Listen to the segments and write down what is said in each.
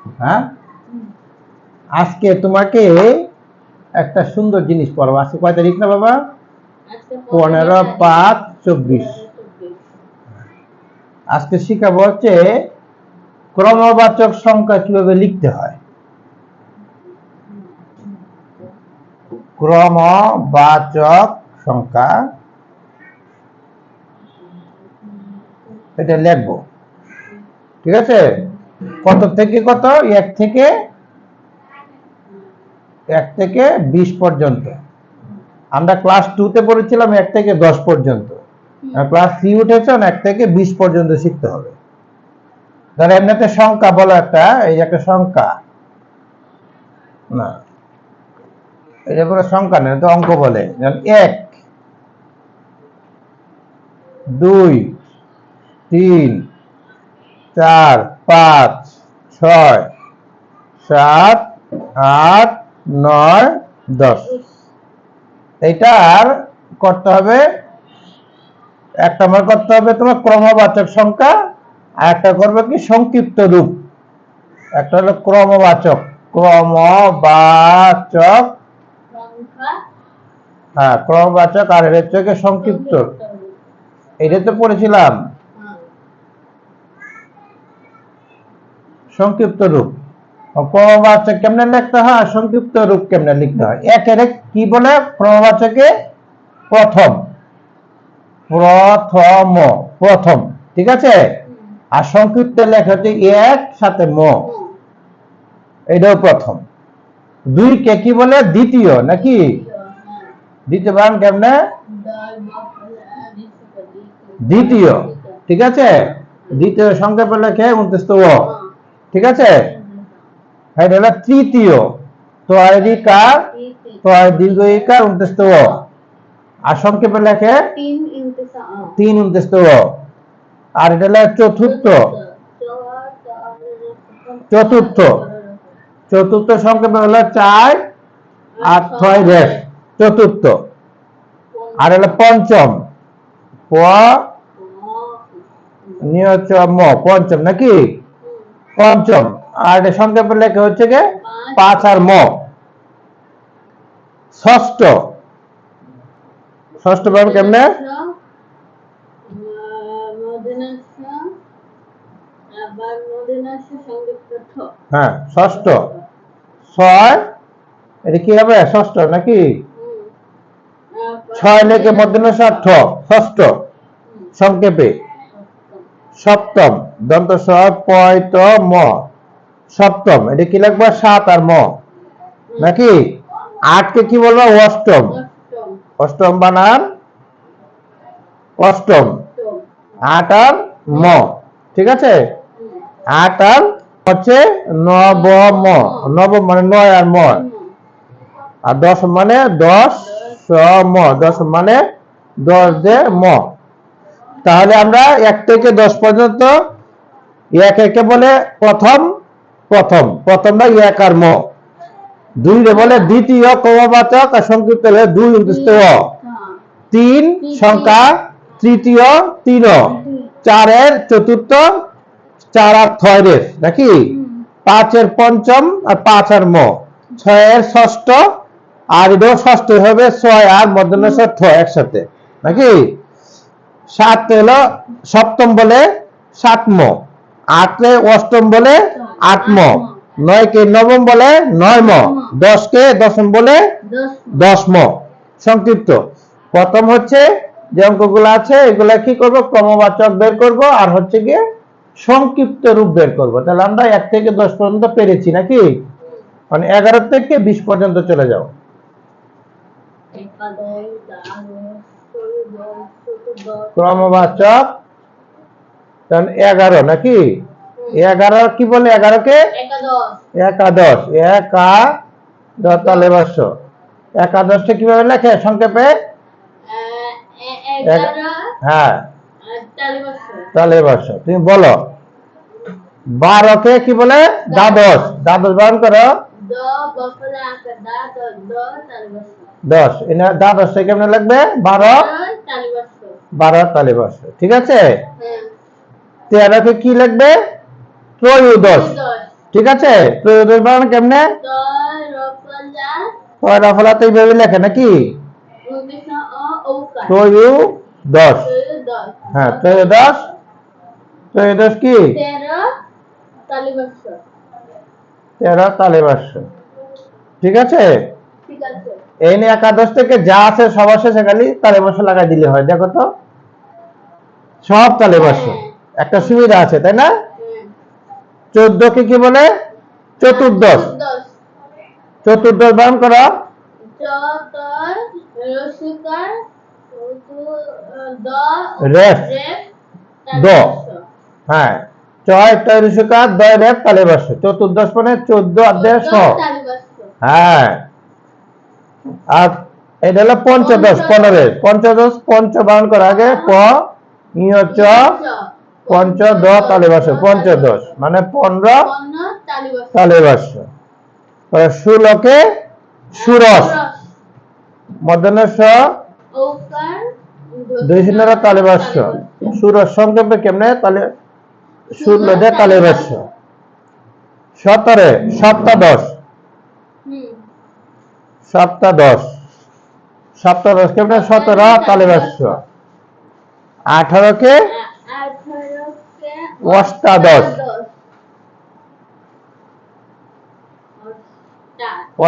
হ্যাঁ, আজকে তোমাকে একটা সুন্দর জিনিস পড়াবো। আজকে কয় তারিখ না বাবা? 15/5/24। আজকে শিখাবো হচ্ছে ক্রমবাচক সংখ্যা কিভাবে লিখতে হয়। ক্রমবাচক সংখ্যা এটা লিখবো, ঠিক আছে? কত থেকে কত? 1 থেকে 20 পর্যন্ত। আমরা ক্লাস 2 তে পড়েছিলাম 1 থেকে 10 পর্যন্ত। আর ক্লাস 3 উঠেছেন 1 থেকে 20 পর্যন্ত শিখতে হবে। ধরো এমনিতে সংখ্যা বলো একটা, এই একটা সংখ্যা না, এটা কোনো সংখ্যা না, তো অঙ্ক বলে। যেমন 1 2 3 4 5 6 7 8 9 10। এইটার করতে হবে, একটা আমার করতে হবে তোমার ক্রমবাচক সংখ্যা, আর একটা করবে কি সংক্ষিপ্ত রূপ। একটা হলো ক্রমবাচক হ্যাঁ ক্রমবাচক, আর এটা হচ্ছে সংক্ষিপ্ত। এটা তো পড়েছিলাম সংক্ষিপ্ত রূপ। ক্রমবাচক কেমনে লিখতে হয়, সংক্ষিপ্ত রূপ কেমনে লিখতে হয়। একের কি বলে? ক্রমবাচকে প্রথম, প্রথম, ঠিক আছে? আর সংক্ষিপ্ত লেখা হচ্ছে এক সাথে ম, এটাও প্রথম। 2 কে কি বলে? দ্বিতীয়, নাকি? দ্বিতীয় বানান কেমনে? দ্বিতীয়, ঠিক আছে? দ্বিতীয় সংক্ষেপে লেখে 29 ও, ঠিক আছে? এটা হলো তৃতীয়, তয়রিকার, তয় দীর্ঘ ইকার 29 ও, আর সংক্ষেপে লেখে 3 29 ও। আর এটা হলো চতুর্থ, চতুর্থ সংক্ষেপে হলো 4 আর 6 রেশ, চতুর্থ। আর হলো পঞ্চম, পঞ্চম, নাকি? পঞ্চম। আর এটা সংক্ষেপে লেখা হচ্ছে গে 5 আর ম। ষষ্ঠ, ষষ্ঠ বানান কেমনে? হ্যাঁ ষষ্ঠ, 6 এটা কি হবে? ষষ্ঠ, নাকি? 6 লেখে মধ্যনাস্য ঠ, ষষ্ঠ সংক্ষেপে। সপ্তম, দন্ত স পয়ত ম, সপ্তম। এটা কি লিখবো? 7 আর ম, নাকি? 8 কে কি বলবো? অষ্টম, অষ্টম বানান অষ্টম, 8 আর ম, ঠিক আছে? 8 আর হচ্ছে নবম, নবম মানে 9 আর ম। আর 10 মানে 10 ম, 10 মানে 10 দে ম। তাহলে আমরা 1 থেকে 10 পর্যন্ত 1 একে বলে প্রথম, প্রথমটা 1 আর ম। 2 রে বলে দ্বিতীয় ক্রমবাচক, আর সংক্ষিপ্ত হলে 2 29 ও। 3 সংখ্যা তৃতীয় 3 ও। 4 এর চতুর্থ, 4 আর 6 রেশ, নাকি? 5 এর পঞ্চম, আর 5 আর ম। 6 এর ষষ্ঠ, আর এটাও ষষ্ঠ হবে 6 আর মধ্যনাস্য ঠ একসাথে, নাকি? 7 হলো সপ্তম বলে 7 ম। 8 কে অষ্টম বলে 8 ম। 9 কে নবম বলে 9 ম। 10 কে দশম বলে 10 ম। সংক্ষিপ্ত। প্রথম হচ্ছে যে অঙ্কগুলো আছে এগুলা কি করব? ক্রমবাচক বের করব, আর হচ্ছে গিয়ে সংক্ষিপ্ত রূপ বের করব। তাহলে আমরা 1 থেকে 10 পর্যন্ত পেরেছি, নাকি? মানে 11 থেকে 20 পর্যন্ত চলে যাও। ক্রমবাচক 11, নাকি? 11 কি বলে? 11 কে একাদশ, তালে বর্ষ। একাদশটা কিভাবে লেখে সংক্ষেপে? হ্যাঁ তালে বর্ষ। তুমি বলো 12 কে কি বলে? দ্বাদশ, দ্বাদশ বানান করো 10। এনা দ্বাদশটা কেমনে লিখবে? 12 তালে বর্ষ, ঠিক আছে? 13 কে কি লিখবে? ত্রয়োদশ, ঠিক আছে, ত্রয়োদশ বানান কেমনে? পয়লা ফলাতে এইভাবে লেখে নাকি? ত্রয়োদশ। হ্যাঁ, ত্রয়োদশ। ত্রয়োদশ কি? 13 তালিবাস্য। ঠিক আছে, এই নিয়ে একাদশ থেকে যা আছে সবার শেষে খালি তালিবাস্য লাগাই দিলে হয়। দেখো তো, সব তালিবাস্য। একটা সুবিধা আছে, তাই না? 14 কে কি বলে? চতুর্দশ। চতুর্দশ বানান করো। রেফ দ। হ্যাঁ, ছয় তয় ঋষিকার দয় রেফ তালিবাস্য। চতুর্দশ মানে 14 অধ্যায় স। হ্যাঁ, আর এটা হলো পঞ্চদশ, 15। পঞ্চদশ পঞ্চ বানান করার আগে প ইয় চ পঞ্চ দ তালিবাস্য। পঞ্চদশ মানে 15 তালিবাস্য। 16 কে সুরস, মধ্যাহ্ন স দুই শূন্যের তালিবাস্য। সুরস সংক্ষেপে কেমনে? তাহলে 16 দিয়ে তালিবাস্য। 17 সপ্তাদশ। সপ্তাদশ, সপ্তাদশ কেমনে? 17 তালিবাস্য। 18 কে অষ্টাদশ।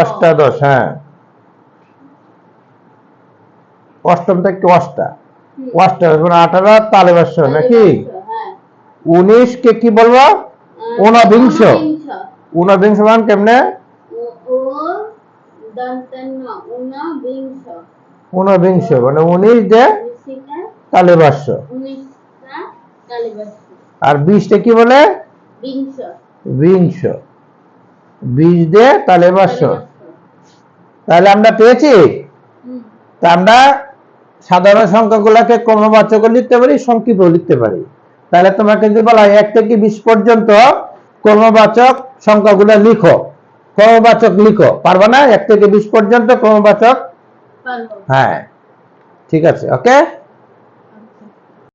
অষ্টাদশ, হ্যাঁ, অষ্টম থেকে অষ্টা। অষ্টাদশ মানে 18 তালিবাস্য নাকি? 19 কে কি বলবো? ঊনবিংশ। ঊনবিংশ মান কেমনে? ঊনবিংশ মানে 19 দে তালিবাস্য। আর 20 কে কি বলে? বিংশ। 20 দে তালিবাস্য। তাহলে আমরা পেয়েছি, তা আমরা সাধারণ সংখ্যাগুলোকে ক্রমবাচক লিখতে পারি, সংক্ষিপ্ত লিখতে পারি। তাহলে তোমাকে যদি বলা হয় 1 থেকে 20 পর্যন্ত ক্রমবাচক সংখ্যাগুলো লিখো, ক্রমবাচক লিখো, পারবা না? 1 থেকে 20 পর্যন্ত ক্রমবাচক। হ্যাঁ, ঠিক আছে, ওকে।